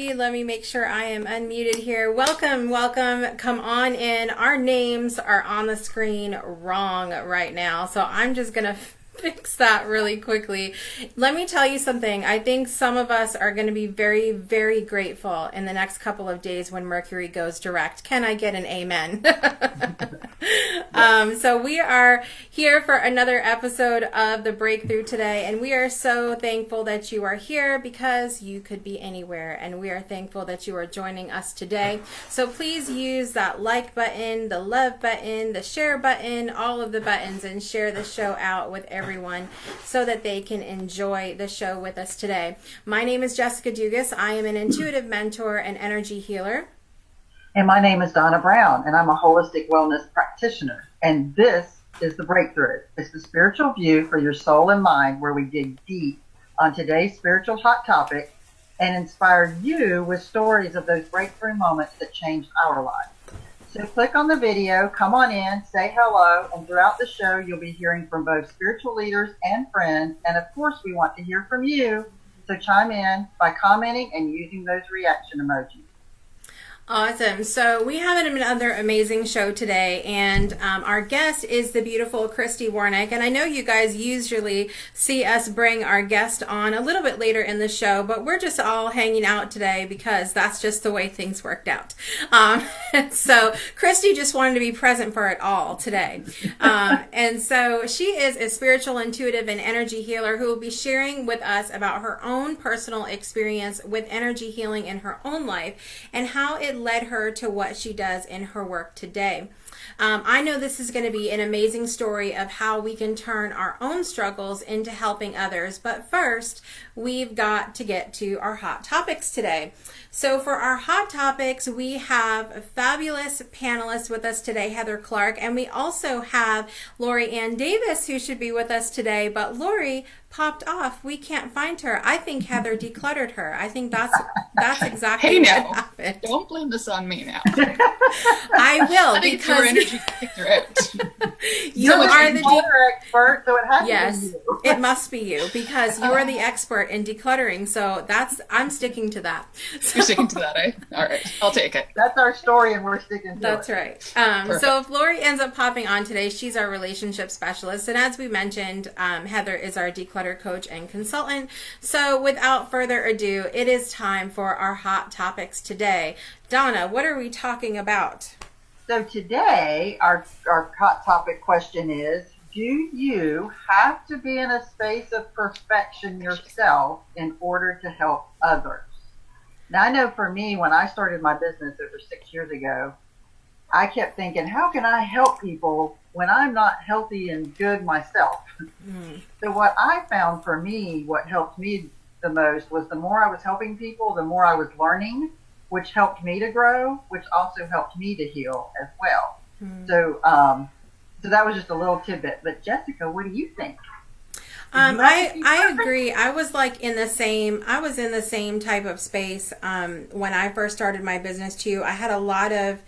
Let me make sure I am unmuted here. Welcome, welcome. Come on in. Our names are on the screen wrong right now, so I'm just going to fix that really quickly. Let me tell you something. I think some of us are going to be very, very grateful in the next couple of days when Mercury goes direct. Can I get an amen? So we are here for another episode of The Breakthrough today, and we are so thankful that you are here because you could be anywhere, and we are thankful that you are joining us today. So please use that like button, the love button, the share button, all of the buttons, and share the show out with everyone so that they can enjoy the show with us today. My name is Jessica Dugas. I am an intuitive mentor and energy healer. And my name is Donna Brown, and I'm a holistic wellness practitioner. And this is The Breakthrough. It's the spiritual view for your soul and mind, where we dig deep on today's spiritual hot topic and inspire you with stories of those breakthrough moments that changed our lives. So click on the video, come on in, say hello, and throughout the show you'll be hearing from both spiritual leaders and friends. And of course we want to hear from you, so chime in by commenting and using those reaction emojis. Awesome. So we have another amazing show today, and our guest is the beautiful Christy Warnick. And I know you guys usually see us bring our guest on a little bit later in the show, but we're just all hanging out today because that's just the way things worked out. So Christy just wanted to be present for it all today. And so she is a spiritual, intuitive, and energy healer who will be sharing with us about her own personal experience with energy healing in her own life and how it led her to what she does in her work today. I know this is going to be an amazing story of how we can turn our own struggles into helping others. But first, we've got to get to our hot topics today. So for our hot topics, we have fabulous panelists with us today, Heather Clark, and we also have Lori Ann Davis, who should be with us today. But Lori popped off. We can't find her. I think Heather decluttered her. I think that's exactly what happened. Don't blame this on me now. I will, because energy kicked her out. You are the expert, so it has yes, to be you. It must be you, because you are the expert in decluttering. So I'm sticking to that. You're sticking to that, eh? All right, I'll take it. That's our story, and we're sticking to it. That's right. So if Lori ends up popping on today, she's our relationship specialist, and as we mentioned, Heather is our declutter coach and consultant. So without further ado, it is time for our hot topics today. Donna, what are we talking about? So today, our hot topic question is, do you have to be in a space of perfection yourself in order to help others? Now, I know for me, when I started my business over 6 years ago, I kept thinking, how can I help people when I'm not healthy and good myself? So what I found for me, what helped me the most was the more I was helping people, the more I was learning, which helped me to grow, which also helped me to heal as well. So that was just a little tidbit. But Jessica, what do you think? I agree. I was in the same type of space when I first started my business too. I had a lot of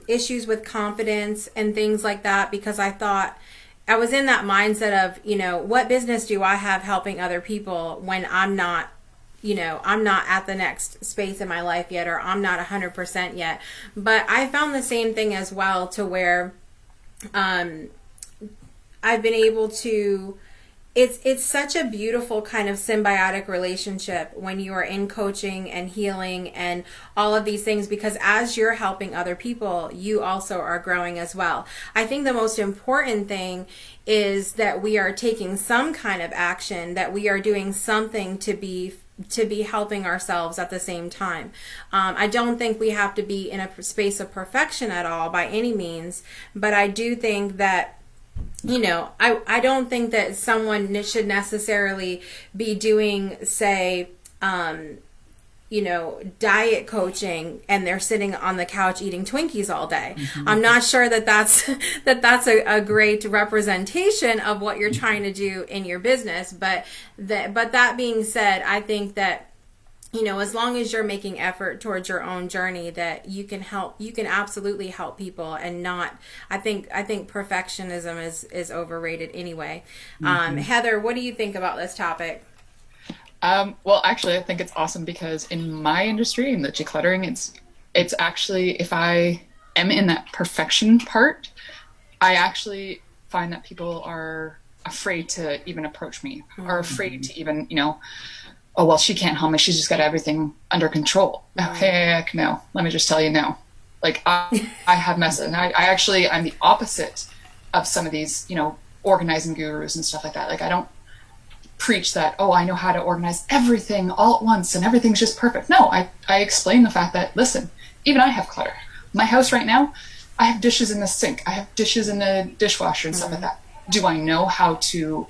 issues with confidence and things like that, because I thought I was in that mindset of, what business do I have helping other people when I'm not at the next space in my life yet, or I'm not 100% yet. But I found the same thing as well, to where I've been able to, it's such a beautiful kind of symbiotic relationship when you are in coaching and healing and all of these things, because as you're helping other people, you also are growing as well. I think the most important thing is that we are taking some kind of action, that we are doing something to be helping ourselves at the same time. I don't think we have to be in a space of perfection at all by any means, but I do think that I don't think that someone should necessarily be doing, say, diet coaching and they're sitting on the couch eating Twinkies all day. I'm not sure that that's a great representation of what you're trying to do in your business. But that being said, I think that, as long as you're making effort towards your own journey, that you can absolutely help people, and not, I think perfectionism is overrated anyway. Heather, what do you think about this topic? Well, actually, I think it's awesome because in my industry, in the decluttering, it's actually, if I am in that perfection part, I actually find that people are afraid to even approach me, are afraid to even, oh, well, she can't help me. She's just got everything under control. Oh, heck no. Let me just tell you no. Like, I have messes. And I'm the opposite of some of these, organizing gurus and stuff like that. Like, I don't preach that, oh, I know how to organize everything all at once and everything's just perfect. No, I explain the fact that, listen, even I have clutter. My house right now, I have dishes in the sink. I have dishes in the dishwasher and stuff like that. Do I know how to,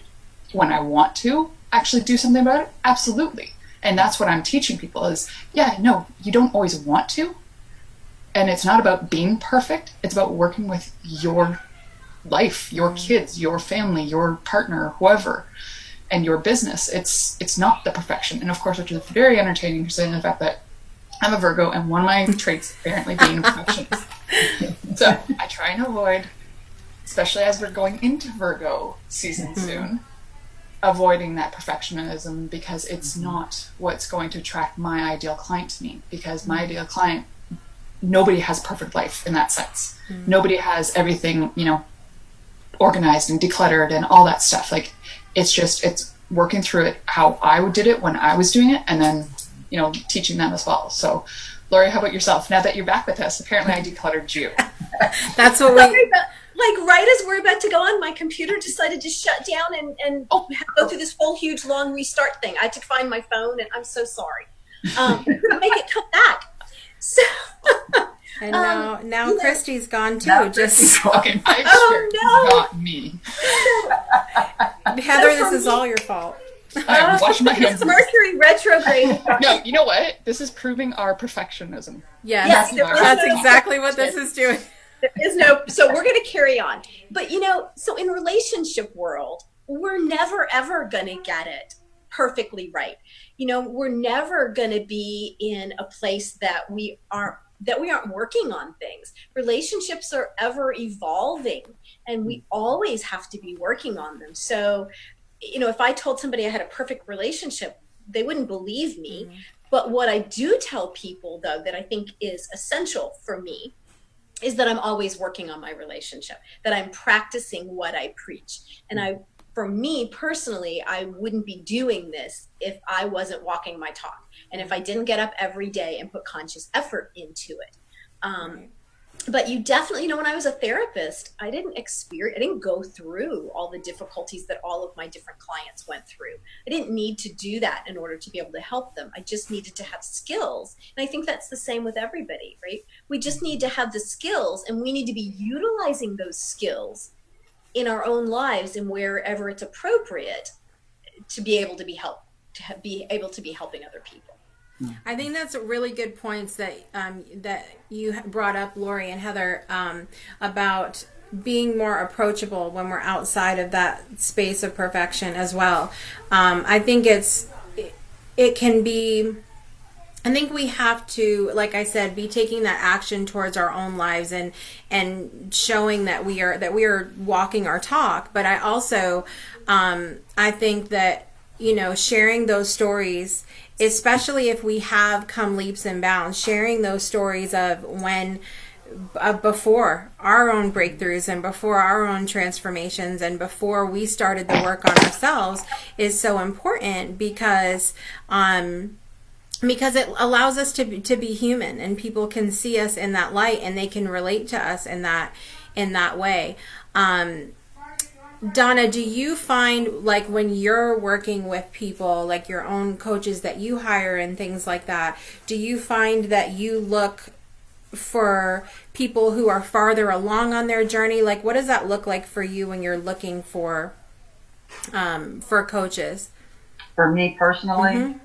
when I want to, actually do something about it? Absolutely. And that's what I'm teaching people is, no, you don't always want to. And it's not about being perfect. It's about working with your life, your kids, your family, your partner, whoever, and your business. It's not the perfection. And of course, which is very entertaining, considering the fact that I'm a Virgo and one of my traits apparently being perfectionist. So I try and avoid, especially as we're going into Virgo season soon, avoiding that perfectionism because it's not what's going to attract my ideal client to me. Because my ideal client, nobody has a perfect life in that sense. Nobody has everything, organized and decluttered and all that stuff. Like, it's working through it how I did it when I was doing it, and then, teaching them as well. So, Lori, how about yourself? Now that you're back with us, apparently I decluttered you. That's what we... Like right as we're about to go on, my computer decided to shut down and go through this whole huge long restart thing. I had to find my phone, and I'm so sorry. Couldn't make it come back. So... And now Christy's gone too. Okay, not me. Heather, this is all your fault. I'm washing my hands. It's Mercury retrograde. No, you know what? This is proving our perfectionism. Yes, that's exactly what this is doing. There is so we're going to carry on. But, so in relationship world, we're never, ever going to get it perfectly right. We're never going to be in a place that we aren't working on things. Relationships are ever evolving, and we always have to be working on them. So, if I told somebody I had a perfect relationship, they wouldn't believe me. But what I do tell people, though, that I think is essential for me is that I'm always working on my relationship, that I'm practicing what I preach. And for me personally, I wouldn't be doing this if I wasn't walking my talk and if I didn't get up every day and put conscious effort into it. But you definitely, when I was a therapist, I didn't go through all the difficulties that all of my different clients went through. I didn't need to do that in order to be able to help them. I just needed to have skills. And I think that's the same with everybody, right? We just need to have the skills, and we need to be utilizing those skills in our own lives and wherever it's appropriate to be able to be helping other people. I think that's really good points that you brought up, Lori and Heather, about being more approachable when we're outside of that space of perfection as well. I think it can be. I think we have to, like I said, be taking that action towards our own lives and showing that we are walking our talk. But I also, I think that, sharing those stories, especially if we have come leaps and bounds, sharing those stories of when, before our own breakthroughs and before our own transformations and before we started the work on ourselves is so important because it allows us to be human, and people can see us in that light and they can relate to us in that way. Donna, do you find, like, when you're working with people, like your own coaches that you hire and things like that, do you find that you look for people who are farther along on their journey? Like, what does that look like for you when you're looking for coaches? For me personally,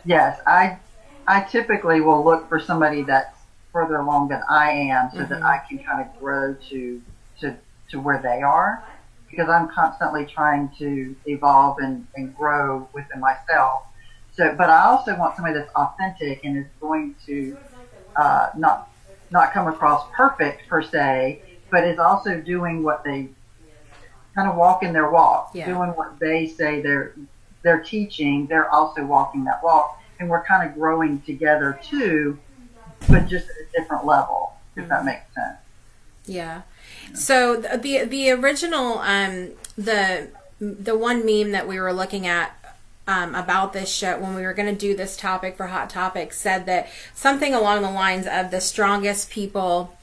yes, I typically will look for somebody that's further along than I am, so that I can kind of grow to where they are, because I'm constantly trying to evolve and grow within myself. So, but I also want somebody that's authentic and is going to not come across perfect per se, but is also doing what they kind of walk in their walk, doing what they say they're teaching, they're also walking that walk. And we're kind of growing together too, but just at a different level, if that makes sense. Yeah. So the original, the one meme that we were looking at about this show when we were going to do this topic for Hot Topics said that something along the lines of the strongest people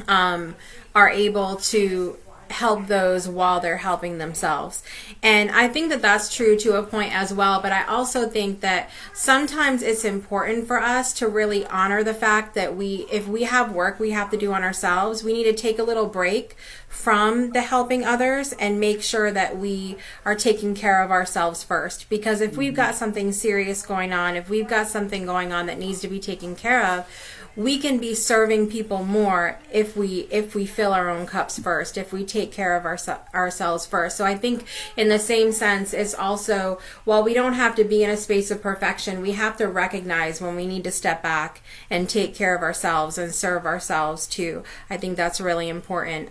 are able to help those while they're helping themselves. And I think that that's true to a point as well, but I also think that sometimes it's important for us to really honor the fact that if we have work we have to do on ourselves, we need to take a little break from the helping others and make sure that we are taking care of ourselves first. Because if we've got something serious going on, if we've got something going on that needs to be taken care of, we can be serving people more if we fill our own cups first, if we take care of ourselves first. So I think in the same sense, it's also, while we don't have to be in a space of perfection, we have to recognize when we need to step back and take care of ourselves and serve ourselves too. I think that's really important.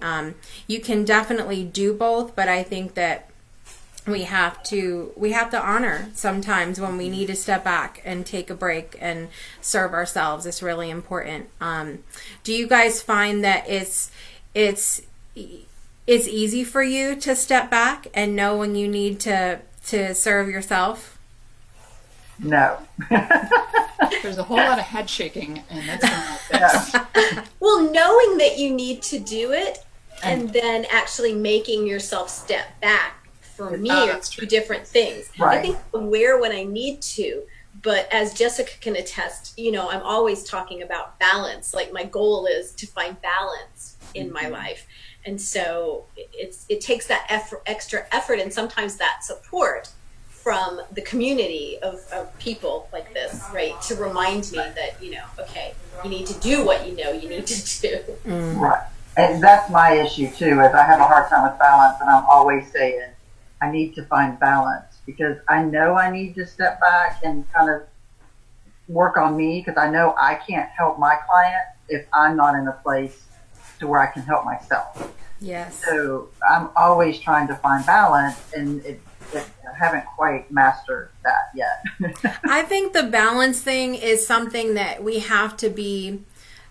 You can definitely do both, but I think that we have to honor sometimes when we need to step back and take a break and serve ourselves. It's really important. Do you guys find that it's easy for you to step back and know when you need to serve yourself? No. There's a whole lot of head shaking, and that's going to fix. Well, knowing that you need to do it and then actually making yourself step back, for me, are two different things. Right. I think I'm aware when I need to, but as Jessica can attest, I'm always talking about balance. Like, my goal is to find balance in my life. And so it takes that extra effort and sometimes that support from the community of people like this, right? To remind me that, okay, you need to do what you need to do. Right. And that's my issue too, is I have a hard time with balance, and I'm always saying, I need to find balance, because I know I need to step back and kind of work on me, because I know I can't help my client if I'm not in a place to where I can help myself. Yes. So I'm always trying to find balance, and I haven't quite mastered that yet. I think the balance thing is something that we have to be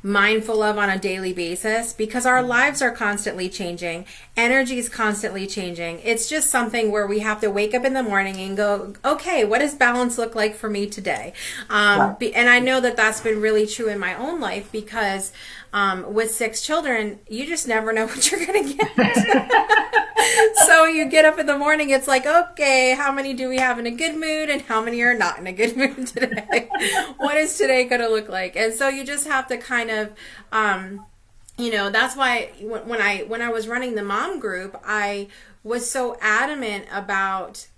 mindful of on a daily basis, because our lives are constantly changing. Energy is constantly changing. It's just something where we have to wake up in the morning and go, okay, what does balance look like for me today? And I know that that's been really true in my own life, because with 6 children, you just never know what you're going to get. So you get up in the morning, it's like, okay, how many do we have in a good mood and how many are not in a good mood today? What is today going to look like? And so you just have to kind of, that's why when I was running the mom group, I was so adamant about,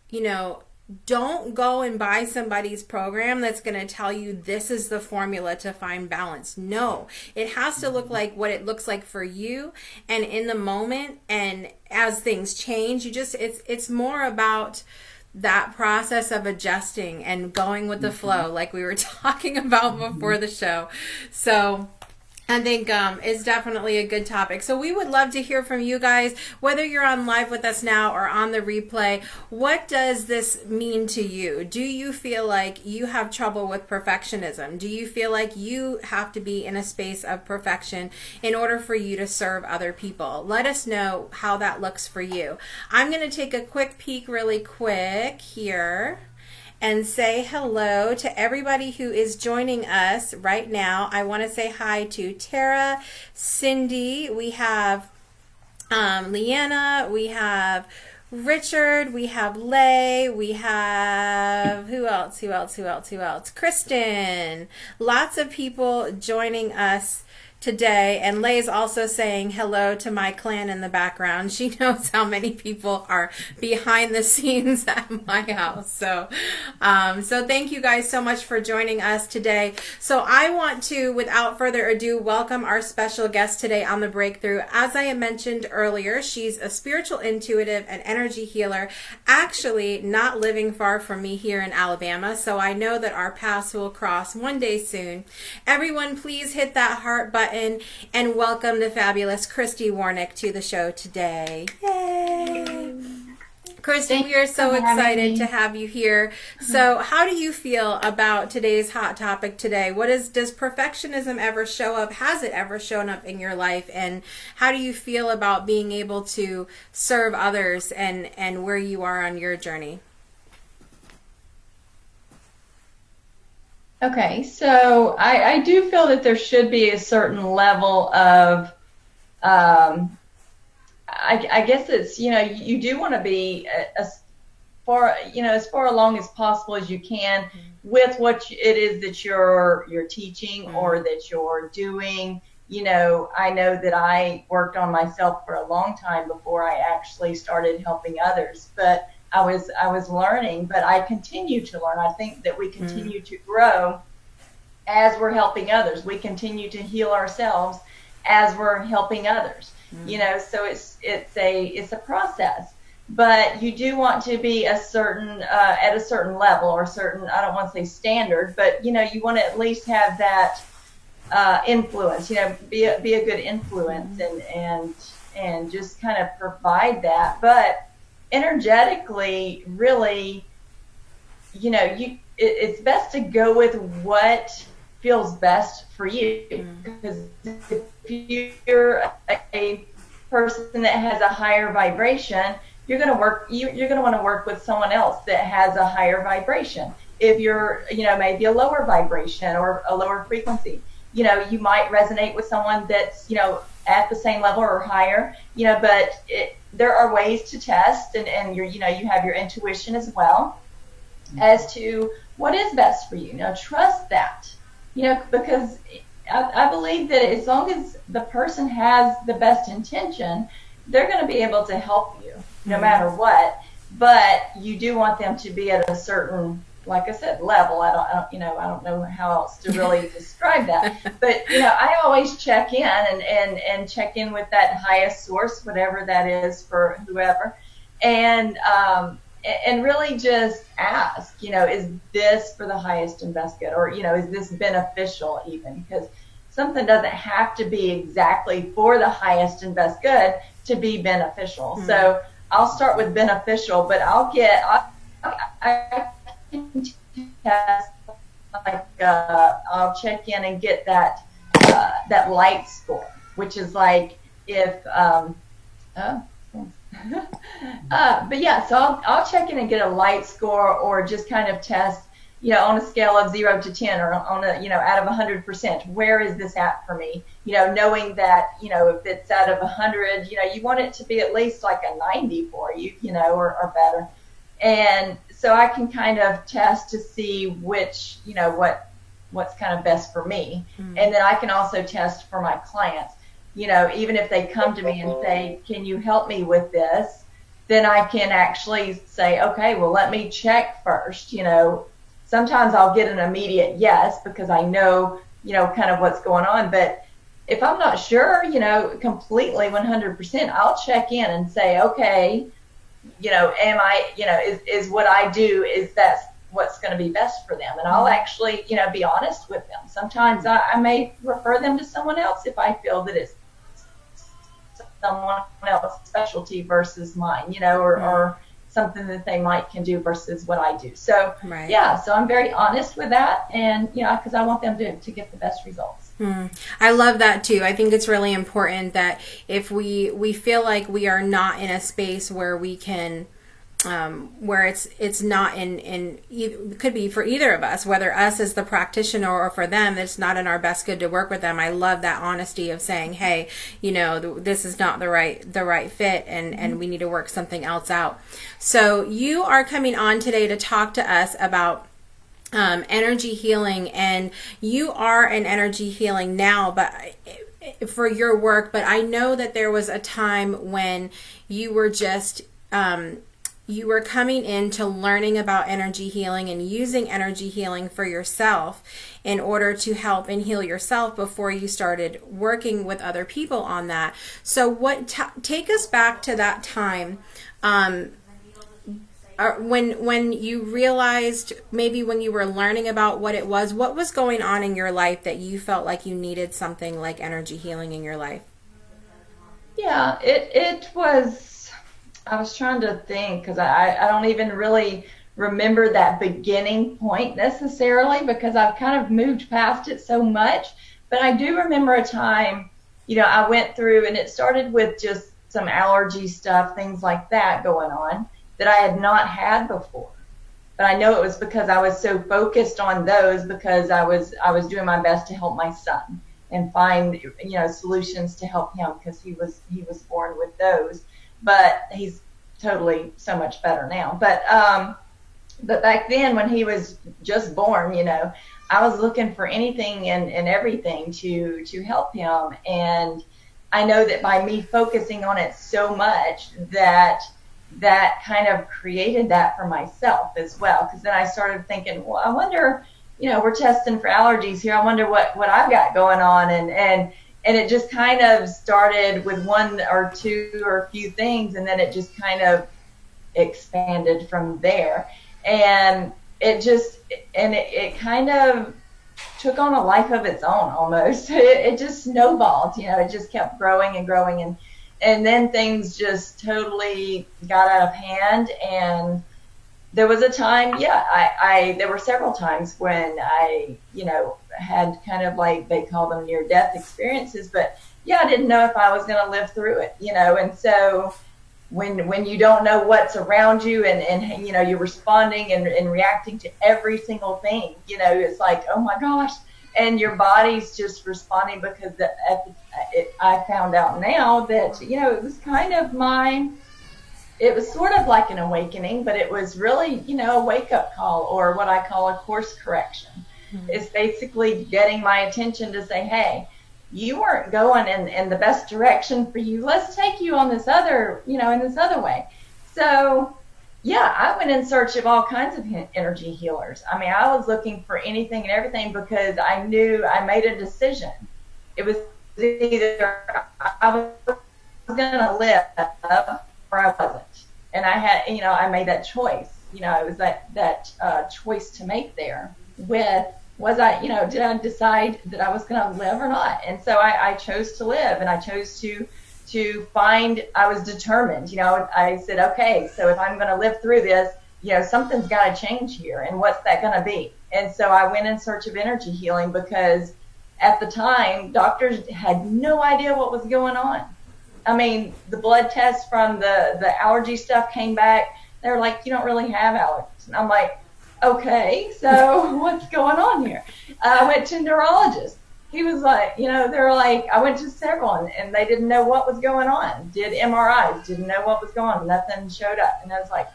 don't go and buy somebody's program that's going to tell you this is the formula to find balance. No, it has to look like what it looks like for you and in the moment. And as things change, it's more about that process of adjusting and going with the flow, like we were talking about before the show. So I think it's definitely a good topic. So we would love to hear from you guys, whether you're on live with us now or on the replay. What does this mean to you? Do you feel like you have trouble with perfectionism? Do you feel like you have to be in a space of perfection in order for you to serve other people? Let us know how that looks for you. I'm going to take a quick peek really quick here and say hello to everybody who is joining us right now. I want to say hi to Tara, Cindy, we have Leanna, we have Richard, we have Lay, we have who else? Kristen. Lots of people joining us today, and Lay's also saying hello to my clan in the background. She knows how many people are behind the scenes at my house. So thank you guys so much for joining us today. So I want to, without further ado, welcome our special guest today on The Breakthrough. As I mentioned earlier, she's a spiritual intuitive and energy healer, actually not living far from me here in Alabama. So I know that our paths will cross one day soon. Everyone, please hit that heart button and welcome the fabulous Christy Warnick to the show today. Yay! Christy, we are so excited to have you here. So how do you feel about today's hot topic today? Does perfectionism ever show up? Has it ever shown up in your life? And how do you feel about being able to serve others and where you are on your journey? Okay, so I do feel that there should be a certain level of, I guess it's, you do want to be as far along as possible as you can with what it is that you're teaching or that you're doing. I know that I worked on myself for a long time before I actually started helping others, but I was learning, but I continue to learn. I think that we continue to grow as we're helping others. We continue to heal ourselves as we're helping others. So it's a process, but you do want to be at a certain level or certain, I don't want to say standard, but you want to at least have that influence, be a good influence and just kind of provide that. But energetically, really, it's best to go with what feels best for you. Because if you're a person that has a higher vibration, you're going to want to work with someone else that has a higher vibration. If you're, maybe a lower vibration or a lower frequency, you might resonate with someone that's, at the same level or higher, but there are ways to test and you have your intuition as well as to what is best for you. Trust that, because I believe that as long as the person has the best intention, they're going to be able to help you no matter what. But you do want them to be at a certain, like I said, level. I don't know how else to really describe that. But I always check in and check in with that highest source, whatever that is for whoever, and really just ask, is this for the highest and best good, or is this beneficial even? Because something doesn't have to be exactly for the highest and best good to be beneficial. So I'll start with beneficial, but I can test, I'll check in and get that light score, which is like if but yeah, so I'll check in and get a light score, or just kind of test, on a scale of 0 to 10, or on a, out of 100%, where is this at for me? Knowing that, if it's out of 100, you want it to be at least like a 90 for you, or better. And so I can kind of test to see which, what's kind of best for me. And then I can also test for my clients. Even if they come to me and say, can you help me with this? Then I can actually say, okay, well, let me check first. Sometimes I'll get an immediate yes because I know, kind of what's going on. But if I'm not sure, completely 100%, I'll check in and say, okay, am I, is what I do, is that what's going to be best for them? And I'll actually, be honest with them. Sometimes I may refer them to someone else if I feel that it's someone else's specialty versus mine, or something that they can do versus what I do. So, yeah, so I'm very honest with that, and, because I want them to get the best results. I love that too. I think it's really important that if we feel like we are not in a space where we can, where it's not it could be for either of us, whether us as the practitioner or for them, it's not in our best good to work with them. I love that honesty of saying, hey, this is not the right fit, and we need to work something else out. So you are coming on today to talk to us about energy healing, and you are an energy healing now, but for your work. But I know that there was a time when you were just you were coming into learning about energy healing and using energy healing for yourself in order to help and heal yourself before you started working with other people on that. So take us back to that time when you realized, maybe when you were learning about what was going on in your life that you felt like you needed something like energy healing in your life? Yeah, it was, I was trying to think because I don't even really remember that beginning point necessarily because I've kind of moved past it so much. But I do remember a time, I went through, and it started with just some allergy stuff, things like that going on that I had not had before. But I know it was because I was so focused on those because I was doing my best to help my son and find solutions to help him because he was born with those. But he's totally so much better now. But back then when he was just born, I was looking for anything and everything to help him. And I know that by me focusing on it so much that kind of created that for myself as well. Because then I started thinking, well, I wonder, we're testing for allergies here. I wonder what I've got going on. And it just kind of started with one or two or a few things, and then it just kind of expanded from there. And it kind of took on a life of its own almost. It just snowballed, it just kept growing and growing. And then things just totally got out of hand. And there was a time, there were several times when I, had kind of like, they call them near-death experiences, but I didn't know if I was going to live through it, and so when you don't know what's around you and you're responding and reacting to every single thing, it's like, oh my gosh, and your body's just responding because I found out now that, it was kind of it was sort of like an awakening, but it was really, a wake-up call, or what I call a course correction. Mm-hmm. It's basically getting my attention to say, hey, you weren't going in the best direction for you. Let's take you on this other, in this other way. So, I went in search of all kinds of energy healers. I mean, I was looking for anything and everything because I knew I made a decision. It was either I was going to live or I wasn't. And I had, I made that choice. It was that choice to make there with, did I decide that I was going to live or not? And so I chose to live, and I chose to find, I was determined, I said, okay, so if I'm going to live through this, something's got to change here. And what's that going to be? And so I went in search of energy healing because at the time, doctors had no idea what was going on. I mean, the blood tests from the allergy stuff came back. They were like, you don't really have allergies. And I'm like, okay, so what's going on here? I went to a neurologist. He was like, they were like, I went to several, and they didn't know what was going on. Did MRIs, didn't know what was going on. Nothing showed up. And I was like,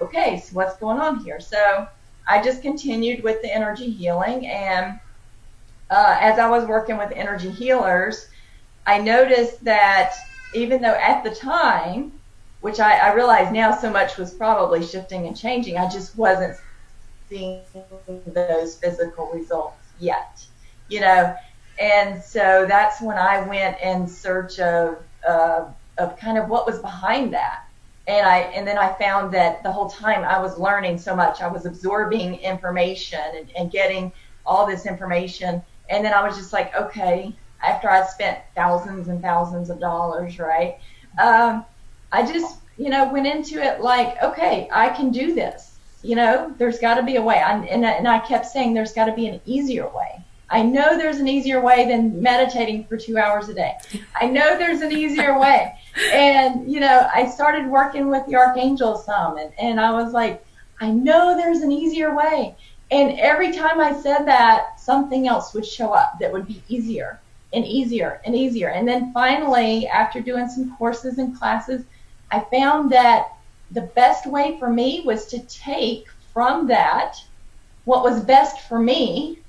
okay, so what's going on here? So I just continued with the energy healing. And as I was working with energy healers, I noticed that even though at the time, which I realize now so much was probably shifting and changing, I just wasn't seeing those physical results yet, and so that's when I went in search of kind of what was behind that, and then I found that the whole time I was learning so much, I was absorbing information and getting all this information, and then I was just like, okay, after I spent thousands and thousands of dollars, right, I just went into it like, okay, I can do this. There's got to be a way. And I kept saying there's got to be an easier way. I know there's an easier way than meditating for 2 hours a day. I know there's an easier way. And, I started working with the archangels some, and I was like, I know there's an easier way. And every time I said that, something else would show up that would be easier and easier and easier. And then finally, after doing some courses and classes, I found that the best way for me was to take from that what was best for me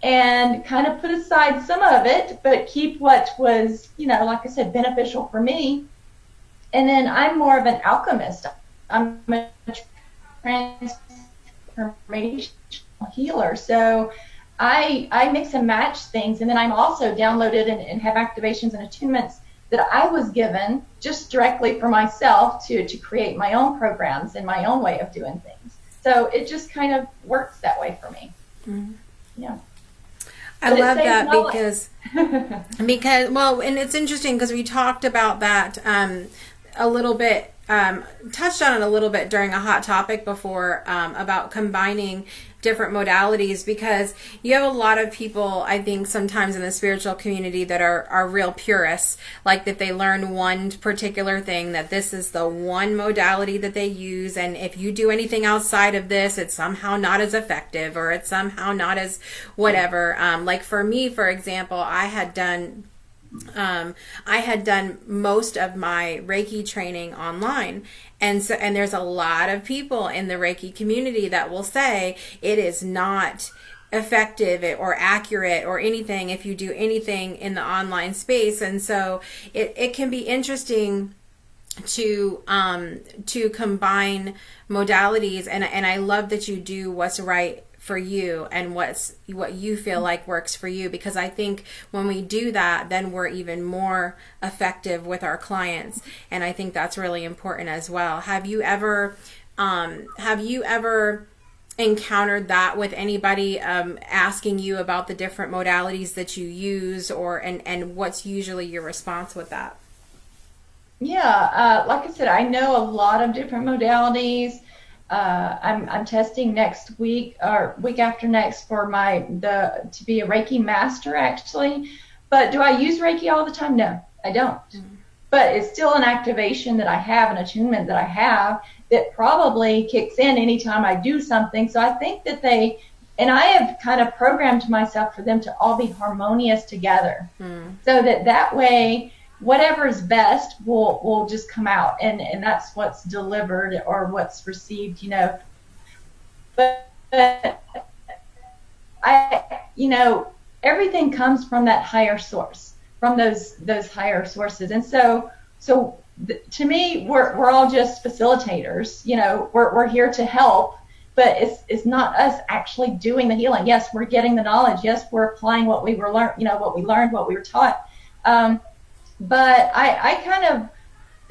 and kind of put aside some of it, but keep what was, like I said, beneficial for me. And then I'm more of an alchemist. I'm a transformational healer. So I mix and match things. And then I'm also downloaded and have activations and attunements that I was given just directly for myself to create my own programs and my own way of doing things. So it just kind of works that way for me. Mm-hmm. Yeah. I love that because, well, and it's interesting because we talked about that, a little bit, touched on it a little bit during a hot topic before, about combining different modalities, because you have a lot of people, I think, sometimes in the spiritual community that are real purists, like that they learn one particular thing, that this is the one modality that they use, and if you do anything outside of this, it's somehow not as effective, or it's somehow not as whatever. Like for me, for example, I had done most of my Reiki training online. And there's a lot of people in the Reiki community that will say it is not effective or accurate or anything if you do anything in the online space. And so it can be interesting to combine modalities, and I love that you do what's right for you and what you feel like works for you, because I think when we do that, then we're even more effective with our clients, and I think that's really important as well. Have you ever encountered that with anybody asking you about the different modalities that you use, and what's usually your response with that? Yeah, like I said, I know a lot of different modalities. I'm testing next week or week after next for to be a Reiki master, actually. But do I use Reiki all the time? No, I don't. But it's still an activation that I have, an attunement that I have that probably kicks in anytime I do something. So I think that and I have kind of programmed myself for them to all be harmonious together, so that way whatever is best will just come out, and that's what's delivered or what's received, But everything comes from that higher source, from those higher sources, and so to me, we're all just facilitators. We're here to help, but it's not us actually doing the healing. Yes, we're getting the knowledge. Yes, we're applying what we were what we learned, what we were taught. But I kind of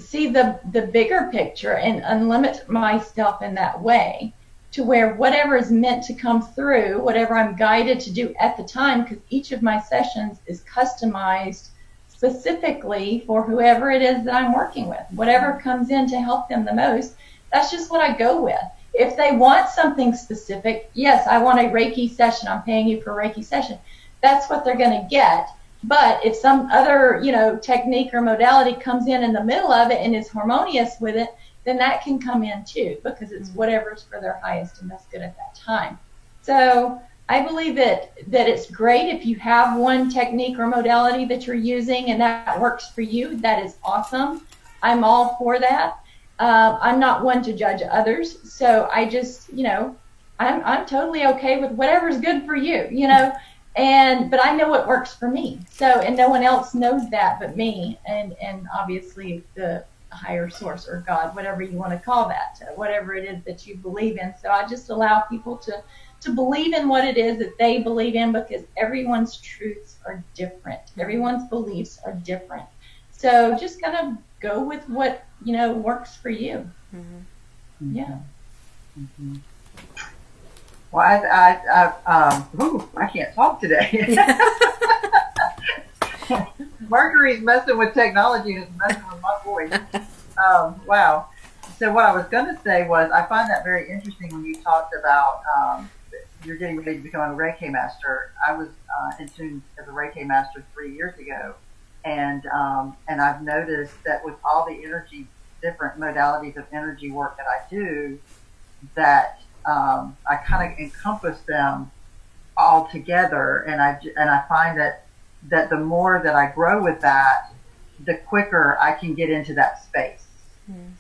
see the bigger picture and unlimit myself in that way, to where whatever is meant to come through, whatever I'm guided to do at the time, because each of my sessions is customized specifically for whoever it is that I'm working with. Whatever comes in to help them the most, that's just what I go with. If they want something specific, yes, I want a Reiki session, I'm paying you for a Reiki session. That's what they're going to get. But if some other, technique or modality comes in the middle of it and is harmonious with it, then that can come in too, because it's whatever's for their highest and best good at that time. So I believe that it's great if you have one technique or modality that you're using and that works for you. That is awesome. I'm all for that. I'm not one to judge others, so I just, I'm totally okay with whatever's good for you, but I know what works for me. So, and no one else knows that but me, and obviously the higher source or God, whatever you want to call that, whatever it is that you believe in. So I just allow people to believe in what it is that they believe in, because everyone's truths are different. Everyone's beliefs are different. So just kind of go with what, works for you. Mm-hmm. Yeah. Mm-hmm. Well, I can't talk today. Mercury's messing with technology and it's messing with my voice. Wow. So what I was going to say was, I find that very interesting when you talked about you're getting ready to become a Reiki master. I was in tune as a Reiki master 3 years ago, and I've noticed that with all the different modalities of energy work that I do, that I kind of encompass them all together, and I find that the more that I grow with that, the quicker I can get into that space.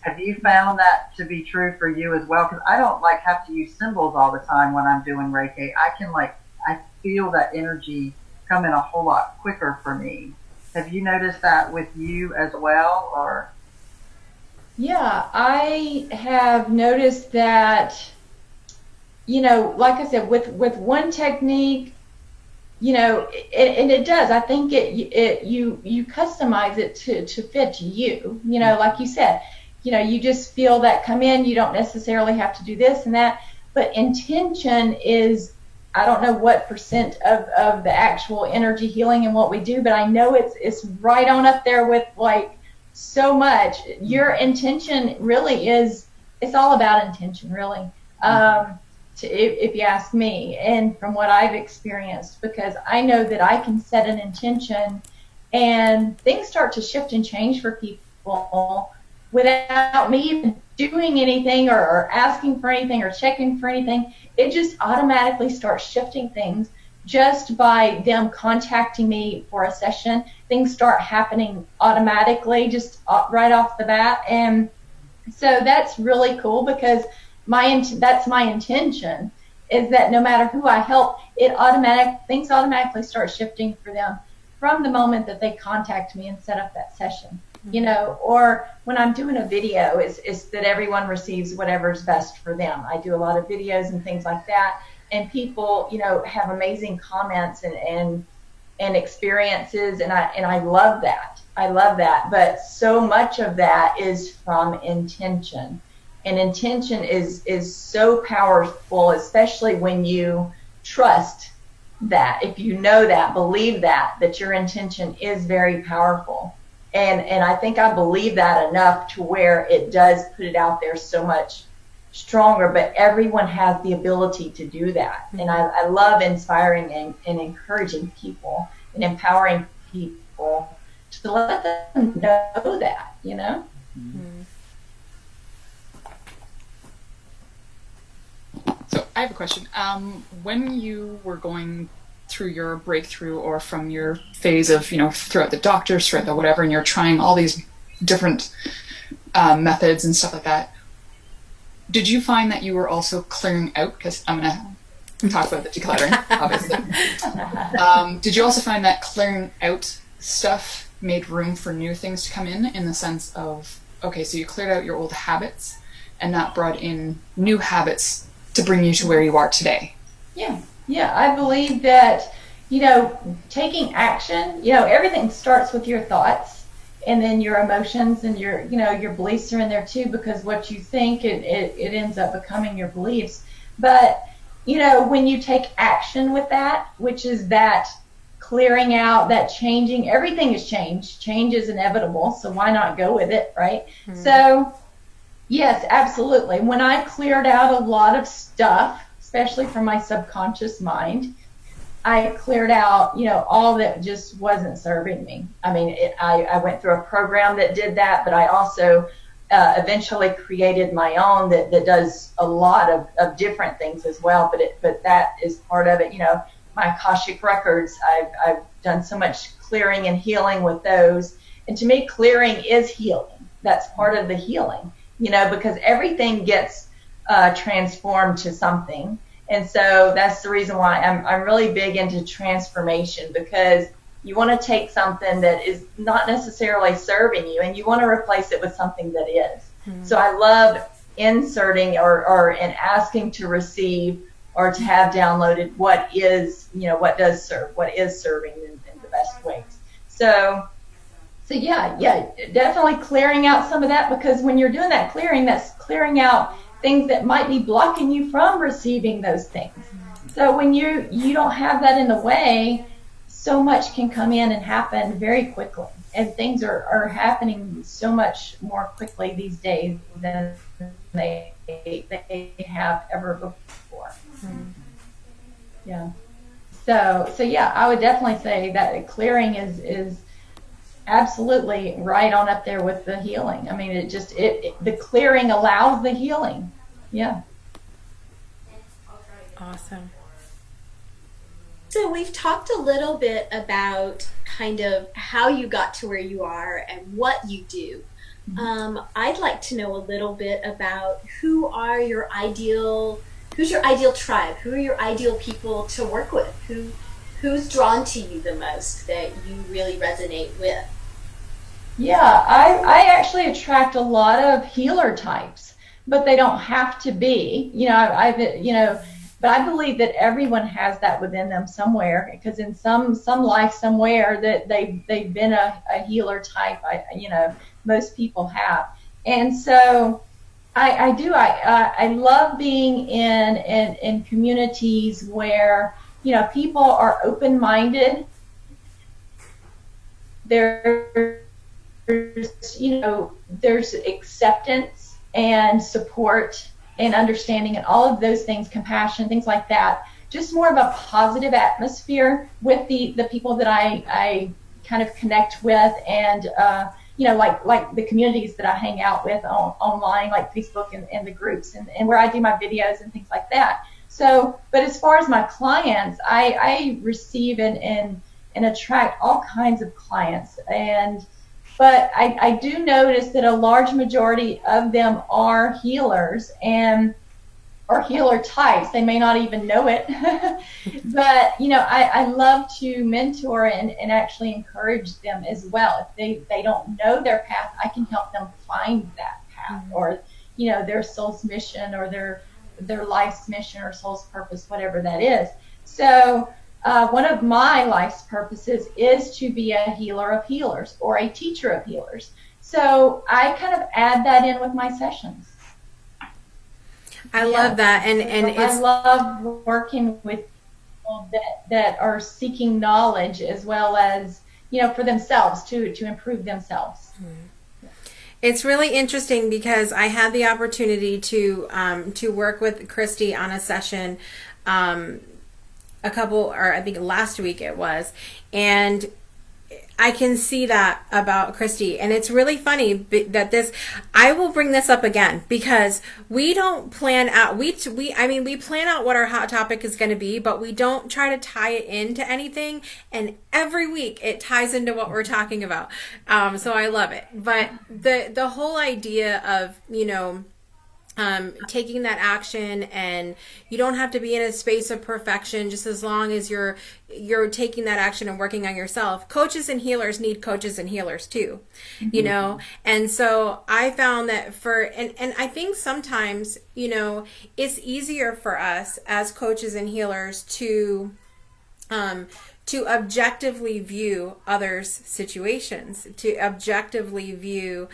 Have you found that to be true for you as well? Because I don't have to use symbols all the time when I'm doing Reiki. I feel that energy come in a whole lot quicker for me. Have you noticed that with you as well, or? Yeah, I have noticed that, like I said, with one technique, and it does. I think you customize it to fit you. Like you said, you just feel that come in. You don't necessarily have to do this and that, but intention is, I don't know what percent of the actual energy healing and what we do, but I know it's right on up there with so much. Your intention really is, it's all about intention, really. If you ask me, and from what I've experienced, because I know that I can set an intention and things start to shift and change for people without me even doing anything or asking for anything or checking for anything. It just automatically starts shifting things just by them contacting me for a session. Things start happening automatically, just right off the bat. And so that's really cool, because that's my intention, is that no matter who I help, things automatically start shifting for them from the moment that they contact me and set up that session. You know, or when I'm doing a video, it's that everyone receives whatever's best for them. I do a lot of videos and things like that, and people, you know, have amazing comments and experiences, and I love that. I love that. But so much of that is from intention. And intention is so powerful, especially when you trust that, if you know that, believe that your intention is very powerful. And I think I believe that enough to where it does put it out there so much stronger, but everyone has the ability to do that. And I love inspiring and encouraging people and empowering people to let them know that, you know? Mm-hmm. So I have a question. When you were going through your breakthrough, or from your phase of, you know, throughout the doctors, throughout the whatever, and you're trying all these different methods and stuff like that, did you find that you were also clearing out, because I'm going to talk about the decluttering, obviously. Did you also find that clearing out stuff made room for new things to come in the sense of, okay, so you cleared out your old habits, and that brought in new habits to bring you to where you are today? Yeah, I believe that, you know, taking action, you know, everything starts with your thoughts, and then your emotions and your, you know, your beliefs are in there too, because what you think, it ends up becoming your beliefs. But, you know, when you take action with that, which is that clearing out, that changing, everything is change. Change is inevitable, so why not go with it, right? Mm-hmm. So, yes, absolutely. When I cleared out a lot of stuff, especially from my subconscious mind, I cleared out, you know, all that just wasn't serving me. I mean, I went through a program that did that, but I also eventually created my own that does a lot of different things as well. But that is part of it. You know, my Akashic records, I've done so much clearing and healing with those. And to me, clearing is healing. That's part of the healing, you know, because everything gets transformed to something. And so that's the reason why I'm really big into transformation, because you want to take something that is not necessarily serving you and you want to replace it with something that is. Mm-hmm. So I love inserting or and asking to receive or to have downloaded what is, you know, what does serve, what is serving in the best ways. So yeah, definitely clearing out some of that, because when you're doing that clearing, that's clearing out things that might be blocking you from receiving those things. So when you don't have that in the way, so much can come in and happen very quickly. And things are happening so much more quickly these days than they have ever before. Mm-hmm. Yeah. So yeah, I would definitely say that clearing is absolutely right on up there with the healing. I mean, the clearing allows the healing. Yeah. Awesome. So we've talked a little bit about kind of how you got to where you are and what you do. Mm-hmm. I'd like to know a little bit about who's your ideal tribe? Who are your ideal people to work with? Who's drawn to you the most that you really resonate with? Yeah, I actually attract a lot of healer types, but they don't have to be. You know, but I believe that everyone has that within them somewhere, because in some life somewhere that they've been a healer type. Most people have, and so I love being in communities where, you know, people are open-minded. They're there's acceptance and support and understanding and all of those things, compassion, things like that. Just more of a positive atmosphere with the people that I kind of connect with, and like the communities that I hang out with online, like Facebook and the groups and where I do my videos and things like that. So, but as far as my clients, I receive and attract all kinds of clients, but I do notice that a large majority of them are healers or healer types. They may not even know it, but I love to mentor and actually encourage them as well. If they don't know their path, I can help them find that path, or their soul's mission, or their life's mission, or soul's purpose, whatever that is. So one of my life's purposes is to be a healer of healers, or a teacher of healers. So I kind of add that in with my sessions. I love that, and I love working with people that are seeking knowledge as well as for themselves to improve themselves. It's really interesting because I had the opportunity to work with Christy on a session I think last week it was, and I can see that about Christy, and it's really funny that I will bring this up again, because we don't plan out, we plan out what our hot topic is going to be, but we don't try to tie it into anything, and every week it ties into what we're talking about. So I love it. But the whole idea of, taking that action, and you don't have to be in a space of perfection, just as long as you're taking that action and working on yourself. Coaches and healers need coaches and healers too, and so I found that and I think sometimes, it's easier for us as coaches and healers to objectively view others' situations, to objectively view,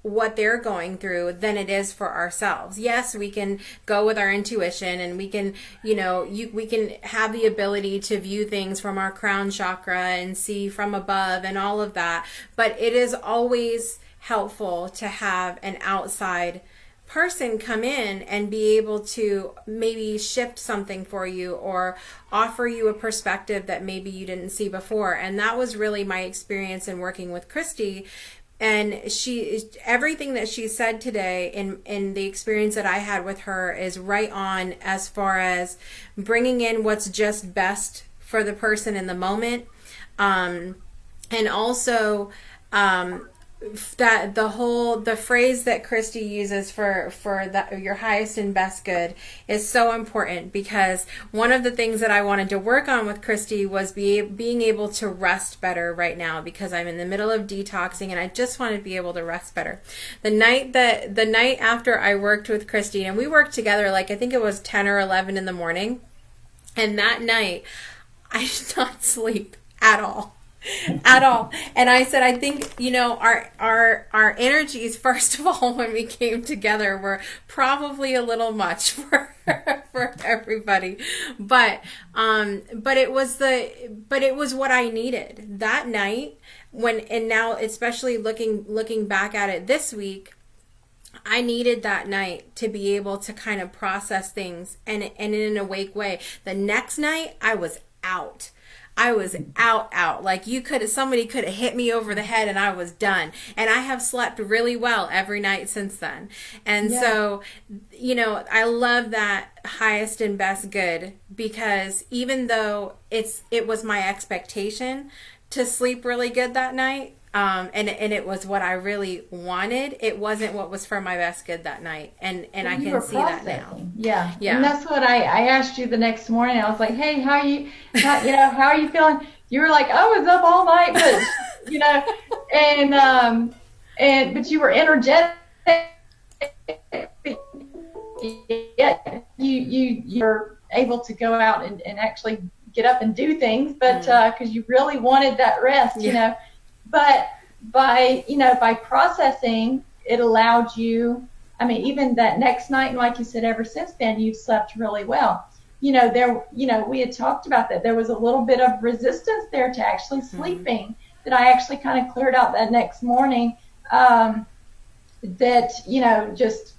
what they're going through, than it is for ourselves. Yes, we can go with our intuition, and we can, we can have the ability to view things from our crown chakra and see from above and all of that. But it is always helpful to have an outside person come in and be able to maybe shift something for you, or offer you a perspective that maybe you didn't see before. And that was really my experience in working with Christy. And everything that she said today in the experience that I had with her is right on, as far as bringing in what's just best for the person in the moment. And also, that the phrase that Christy uses for your highest and best good is so important, because one of the things that I wanted to work on with Christy was being able to rest better right now, because I'm in the middle of detoxing and I just want to be able to rest better. The night after I worked with Christy, and we worked together, I think it was 10 or 11 in the morning, and that night I did not sleep at all. And I said, I think, our energies, first of all, when we came together, were probably a little much for everybody, but it was what I needed that night. And now, especially looking back at it this week, I needed that night to be able to kind of process things and in an awake way. The next night I was out. Like somebody could have hit me over the head and I was done. And I have slept really well every night since then. And so, I love that highest and best good, because even though it was my expectation to sleep really good that night, and it was what I really wanted, it wasn't what was for my best good that night. And I can see that now. Yeah. And that's what I asked you the next morning. I was like, hey, how are you feeling? You were like, I was up all night, but, but you were energetic. Yeah, you were able to go out and actually get up and do things, but, cause you really wanted that rest, But by processing, it allowed you, even that next night, and like you said, ever since then, you've slept really well. We had talked about that. There was a little bit of resistance there to actually sleeping. that I actually kind of cleared out that next morning. That, just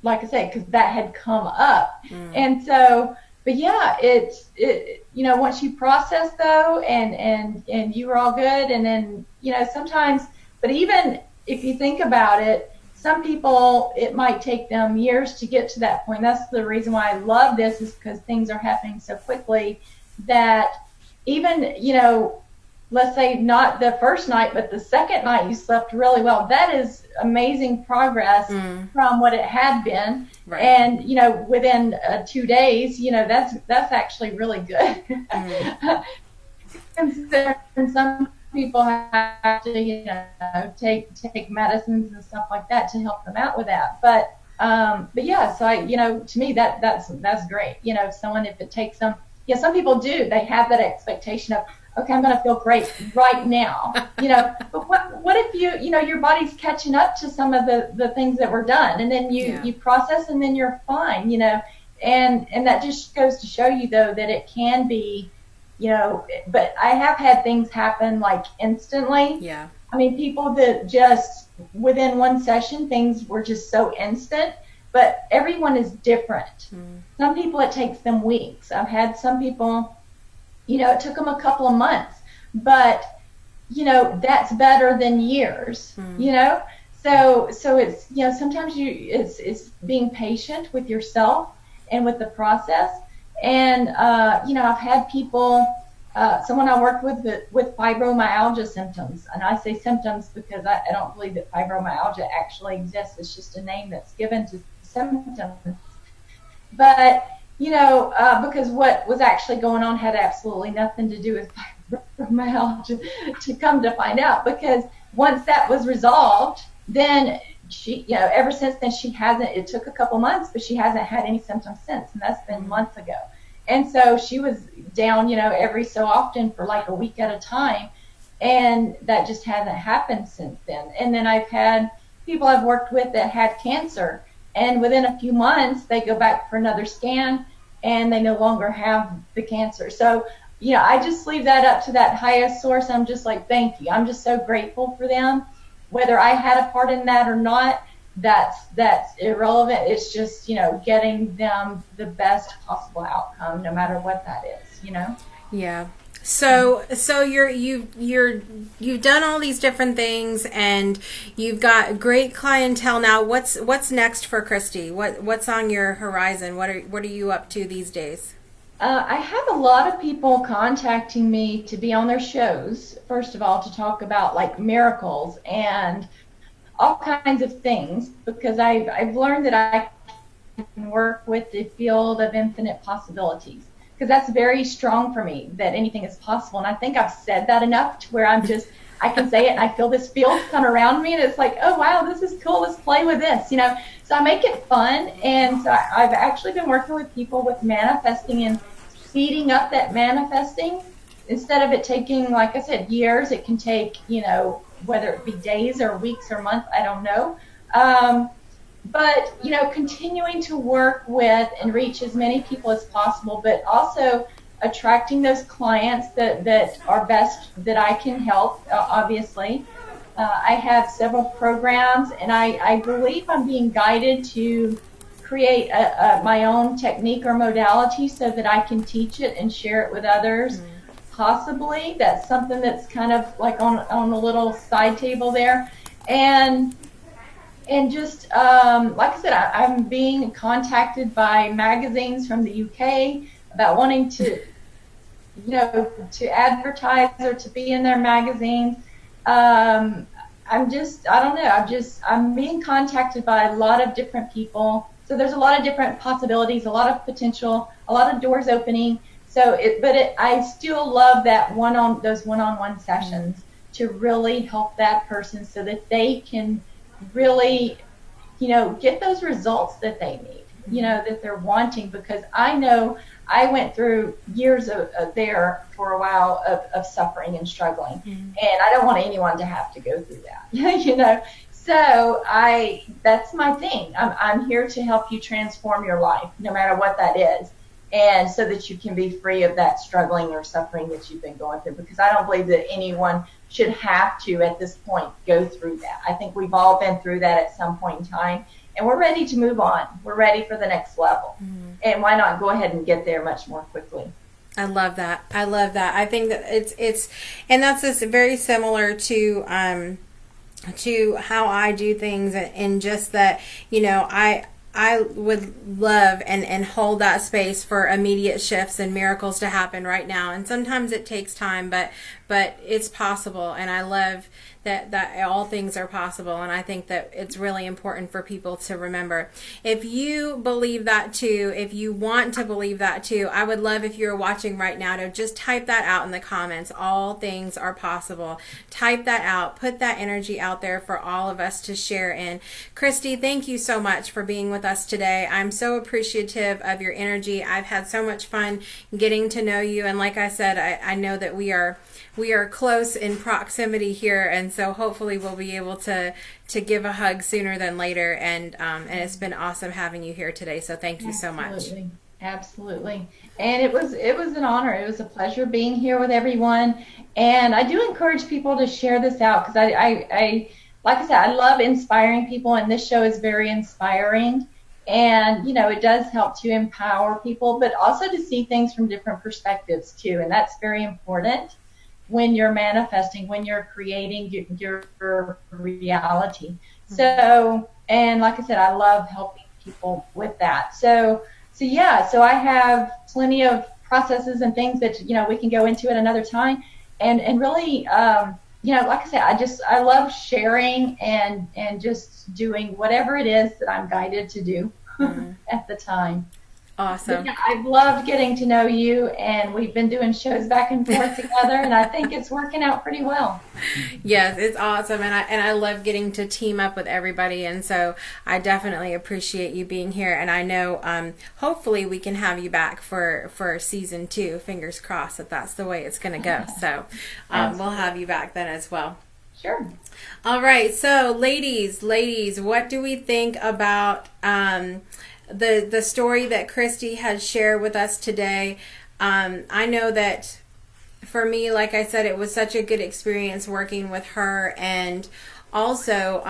like I said, because that had come up. And so, but yeah, once you process though, and you were all good, and then, sometimes, but even if you think about it, some people, it might take them years to get to that point. That's the reason why I love this, is because things are happening so quickly that even, let's say not the first night, but the second night you slept really well. That is amazing progress from what it had been. Right. And, within 2 days, that's actually really good. And some people have to, take medicines and stuff like that to help them out with that. But yeah, so to me, that's great. If it takes them, some people do, they have that expectation of, okay, I'm going to feel great right now, but what if your body's catching up to some of the things that were done, and then you process, and then you're fine, and that just goes to show you though that it can be, but I have had things happen like instantly. Yeah. I mean, people that just within one session, things were just so instant, but everyone is different. Some people, it takes them weeks. I've had some people, it took them a couple of months, but, that's better than years, So it's, sometimes it's being patient with yourself and with the process. And, I've had people, someone I worked with fibromyalgia symptoms, and I say symptoms because I don't believe that fibromyalgia actually exists. It's just a name that's given to symptoms. But, because what was actually going on had absolutely nothing to do with fibromyalgia, to come to find out, because once that was resolved, then she, ever since then, it took a couple months, but she hasn't had any symptoms since, and that's been months ago. And so she was down, every so often for like a week at a time, and that just hasn't happened since then. And then I've had people I've worked with that had cancer, and within a few months, they go back for another scan, and they no longer have the cancer. So, I just leave that up to that highest source. I'm just like, thank you. I'm just so grateful for them. Whether I had a part in that or not, that's irrelevant. It's just, getting them the best possible outcome, no matter what that is, Yeah. So you've done all these different things, and you've got great clientele now. What's next for Christy? What's on your horizon? What are you up to these days? I have a lot of people contacting me to be on their shows, first of all, to talk about like miracles and all kinds of things, because I've learned that I can work with the field of infinite possibilities, because that's very strong for me, that anything is possible. And I think I've said that enough to where I can say it, and I feel this field come around me, and it's like, oh wow, this is cool, let's play with this, So I make it fun, and so I've actually been working with people with manifesting and speeding up that manifesting. Instead of it taking, like I said, years, it can take, whether it be days or weeks or months, I don't know. But, continuing to work with and reach as many people as possible, but also attracting those clients that are best, that I can help, obviously. I have several programs, and I believe I'm being guided to create my own technique or modality so that I can teach it and share it with others. Possibly that's something that's kind of like on a little side table there, and just like I said, I'm being contacted by magazines from the UK about wanting to to advertise or to be in their magazines. I don't know, I'm being contacted by a lot of different people, so there's a lot of different possibilities, a lot of potential, a lot of doors opening. So I still love that those one-on-one sessions to really help that person so that they can really, get those results that they need, that they're wanting, because I know I went through years of there for a while of suffering and struggling, and I don't want anyone to have to go through that, So that's my thing. I'm here to help you transform your life, no matter what that is. and so that you can be free of that struggling or suffering that you've been going through. Because I don't believe that anyone should have to, at this point, go through that. I think we've all been through that at some point in time, and we're ready to move on. We're ready for the next level. And why not go ahead and get there much more quickly? I love that. I love that. I think that it's and that's just very similar to how I do things, and just that, you know, I would love and hold that space for immediate shifts and miracles to happen right now. And sometimes it takes time, but it's possible. And I love that all things are possible. And I think that it's really important for people to remember. If you believe that too, if you want to believe that too, I would love if you're watching right now to just type that out in the comments. All things are possible. Type that out. Put that energy out there for all of us to share in. Christy, thank you so much for being with us today. I'm so appreciative of your energy. I've had so much fun getting to know you. And like I said, I know that we are close in proximity here, and so hopefully we'll be able to give a hug sooner than later. And it's been awesome having you here today. So thank you so much. Absolutely. And it was an honor. It was a pleasure being here with everyone. And I do encourage people to share this out, because I like I said, I love inspiring people, and this show is very inspiring. And, you know, it does help to empower people, but also to see things from different perspectives too. And that's very important when you're manifesting, when you're creating your reality. So, and like I said, I love helping people with that. So I have plenty of processes and things that, you know, we can go into at another time. And really, you know, like I said, I love sharing and just doing whatever it is that I'm guided to do at the time. Awesome. Yeah, I've loved getting to know you, and we've been doing shows back and forth together, and I think it's working out pretty well. Yes, it's awesome, and I love getting to team up with everybody, and so I definitely appreciate you being here. And I know hopefully we can have you back for season 2. Fingers crossed that that's the way it's going to go. So we'll have you back then as well. Sure. All right. So ladies, what do we think about the story that Christy has shared with us today? I know that for me, like I said, it was such a good experience working with her. And also,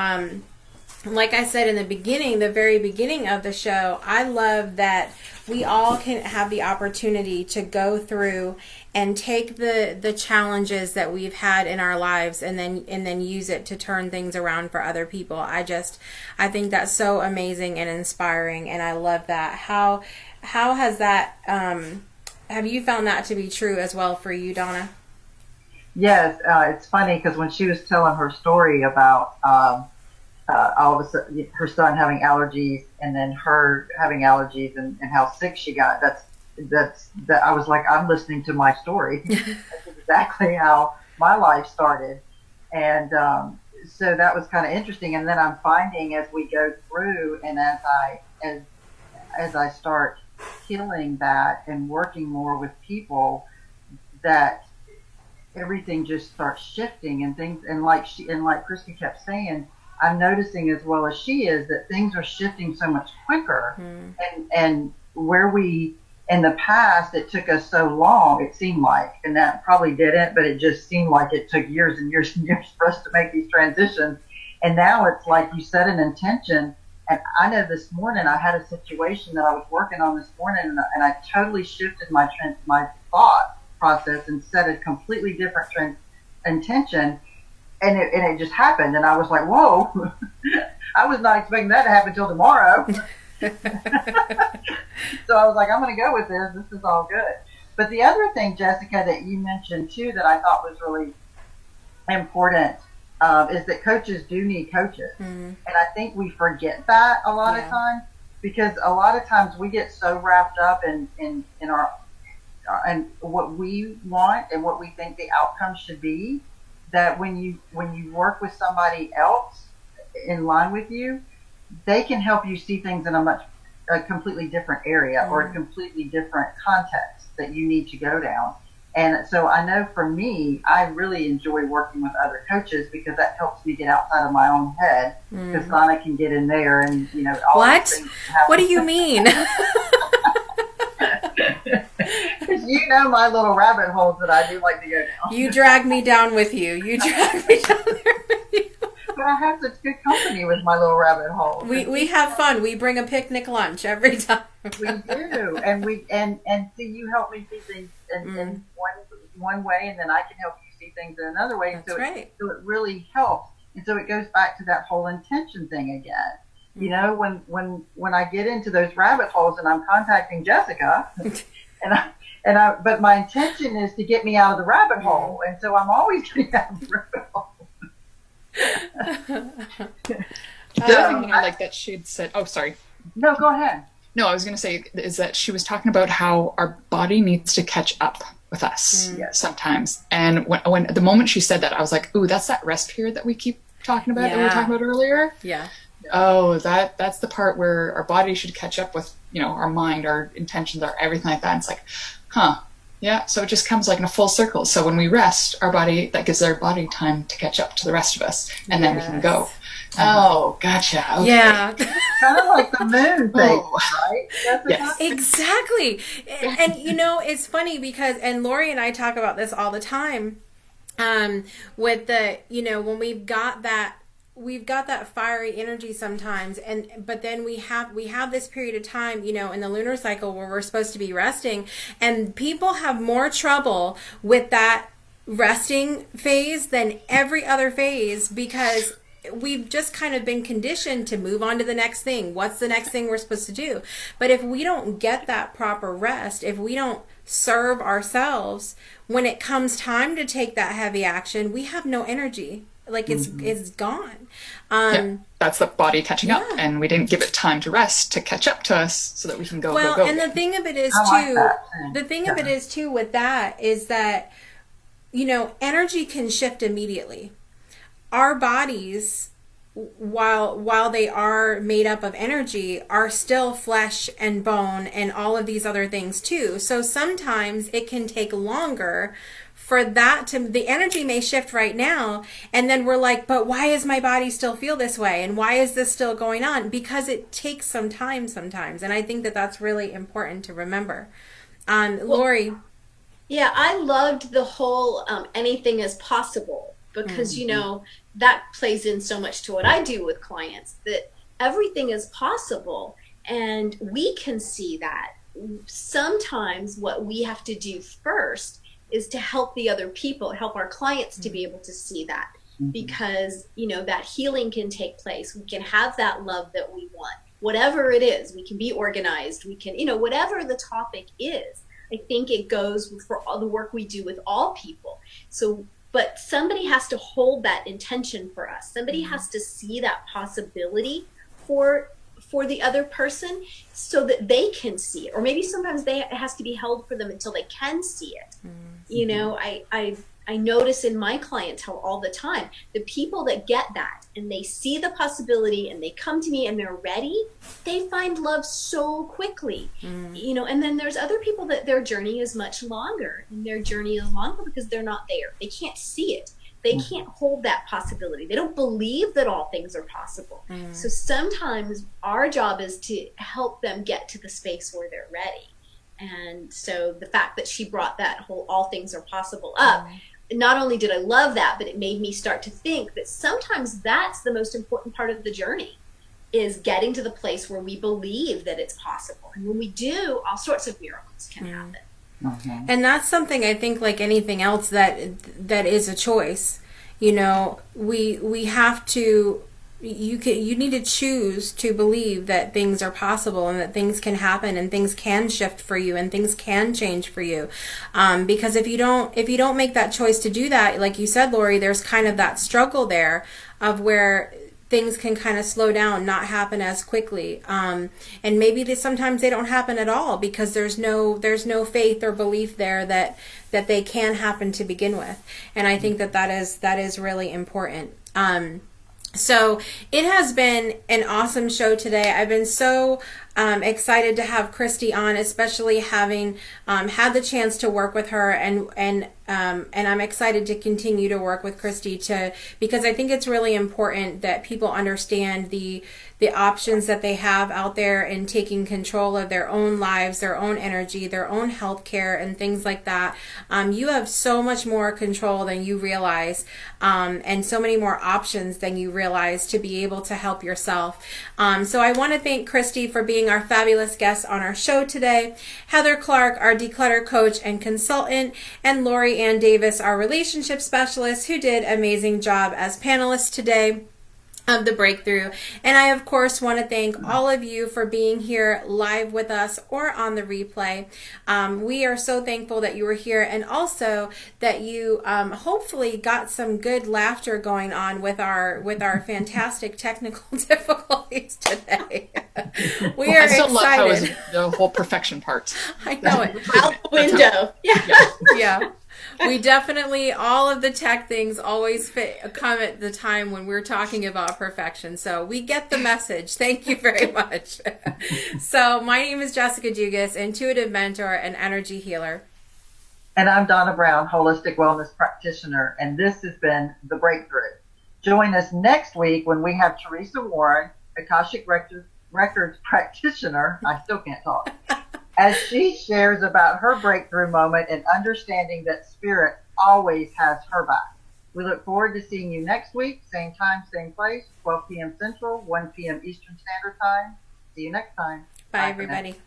like I said in the very beginning of the show, I love that we all can have the opportunity to go through and take the challenges that we've had in our lives and then use it to turn things around for other people. I think that's so amazing and inspiring, and I love that. How has that have you found that to be true as well for you, Donna? Yes, it's funny because when she was telling her story about all of a sudden her son having allergies and then her having allergies and how sick she got, that I was like, I'm listening to my story. That's exactly how my life started. And so that was kind of interesting. And then I'm finding as we go through and as I start healing that and working more with people, that everything just starts shifting and things, and like Christy kept saying, I'm noticing as well as she is that things are shifting so much quicker. And where we in the past, it took us so long, it seemed like, and that probably didn't, but it just seemed like it took years and years and years for us to make these transitions. And now it's like you set an intention. And I know this morning I had a situation that I was working on this morning, and I totally shifted my thought process and set a completely different intention. And it just happened. And I was like, whoa, I was not expecting that to happen till tomorrow. So I was like, I'm going to go with this. This is all good. But the other thing, Jessica, that you mentioned too, that I thought was really important is that coaches do need coaches. And I think we forget that a lot of times, because a lot of times we get so wrapped up in our and what we want and what we think the outcome should be, that when you work with somebody else in line with you, they can help you see things in a completely different area or a completely different context that you need to go down. And so I know for me, I really enjoy working with other coaches because that helps me get outside of my own head, because Donna can get in there and, you know, all what? What do you mean? You know my little rabbit holes that I do like to go down. You drag me down with you. You drag me down there with you. But I have such good company with my little rabbit hole. We have fun. We bring a picnic lunch every time. We do, and see, you help me see things in one way, and then I can help you see things in another way. That's so right. So it really helps, and so it goes back to that whole intention thing again. You know, when I get into those rabbit holes and I'm contacting Jessica, but my intention is to get me out of the rabbit hole, and so I'm always getting out of the rabbit hole. The other thing I like that she had said, oh, sorry. No, go ahead. No, I was going to say is that she was talking about how our body needs to catch up with us sometimes. And when the moment she said that, I was like, ooh, that's that rest period that we keep talking about, that we were talking about earlier. Yeah. Oh, that's the part where our body should catch up with, our mind, our intentions, our everything like that. And it's like, yeah. So it just comes like in a full circle. So when we rest, that gives our body time to catch up to the rest of us, and then we can go. Oh, gotcha. Okay. Yeah. Kind of like the moon thing, right? Yes. Exactly. And it's funny because, and Lori and I talk about this all the time, with the, when we've got that fiery energy sometimes, but then we have this period of time, in the lunar cycle where we're supposed to be resting, and people have more trouble with that resting phase than every other phase, because we've just kind of been conditioned to move on to the next thing. What's the next thing we're supposed to do? But if we don't get that proper rest, if we don't serve ourselves, when it comes time to take that heavy action, we have no energy. Like it's gone. That's the body catching up, and we didn't give it time to rest to catch up to us so that we can go. Well, go. and the thing of it is too, with that is that, energy can shift immediately. Our bodies, while they are made up of energy, are still flesh and bone and all of these other things too. So sometimes it can take longer for the energy may shift right now, and then we're like, but why does my body still feel this way? And why is this still going on? Because it takes some time sometimes. And I think that that's really important to remember. Lori. Yeah, I loved the whole anything is possible, because, that plays in so much to what I do with clients, that everything is possible, and we can see that. Sometimes what we have to do first is to help the other people, help our clients to be able to see that, because, that healing can take place. We can have that love that we want, whatever it is. We can be organized. We can, whatever the topic is. I think it goes for all the work we do with all people. So, but somebody has to hold that intention for us. Somebody has to see that possibility for the other person so that they can see it. Or maybe sometimes it has to be held for them until they can see it. I notice in my clientele all the time, the people that get that and they see the possibility and they come to me and they're ready, they find love so quickly. And then there's other people that their journey is much longer, and their journey is longer because they're not there. They can't see it. They can't hold that possibility. They don't believe that all things are possible. So sometimes our job is to help them get to the space where they're ready. And so the fact that she brought that whole all things are possible up, not only did I love that, but it made me start to think that sometimes that's the most important part of the journey, is getting to the place where we believe that it's possible. And when we do, all sorts of miracles can happen. And that's something, I think, like anything else that is a choice. We have to, you need to choose to believe that things are possible and that things can happen and things can shift for you and things can change for you. Because if you don't make that choice to do that, like you said, Lori, there's kind of that struggle there of where things can kind of slow down, not happen as quickly. And maybe sometimes they don't happen at all because there's no faith or belief there that they can happen to begin with. And I think that is really important. So it has been an awesome show today. I've been so excited to have Christy on, especially having had the chance to work with her, and I'm excited to continue to work with Christy because I think it's really important that people understand the the options that they have out there in taking control of their own lives, their own energy, their own health care, and things like that. You have so much more control than you realize, and so many more options than you realize to be able to help yourself. So I want to thank Christy for being our fabulous guest on our show today, Heather Clark, our declutter coach and consultant, and Lori Ann Davis, our relationship specialist, who did an amazing job as panelists today of the breakthrough. And I, of course, want to thank all of you for being here live with us or on the replay. We are so thankful that you were here, and also that you hopefully got some good laughter going on with our fantastic technical difficulties today. We are I still excited. love how it was the whole perfection part. I know it. Out the window. Yeah. We definitely, all of the tech things always come at the time when we're talking about perfection. So we get the message. Thank you very much. So my name is Jessica Dugas, intuitive mentor and energy healer. And I'm Donna Brown, holistic wellness practitioner. And this has been The Breakthrough. Join us next week when we have Teresa Warren, Akashic Records practitioner. I still can't talk. As she shares about her breakthrough moment and understanding that spirit always has her back. We look forward to seeing you next week, same time, same place, 12 p.m. Central, 1 p.m. Eastern Standard Time. See you next time. Bye everybody.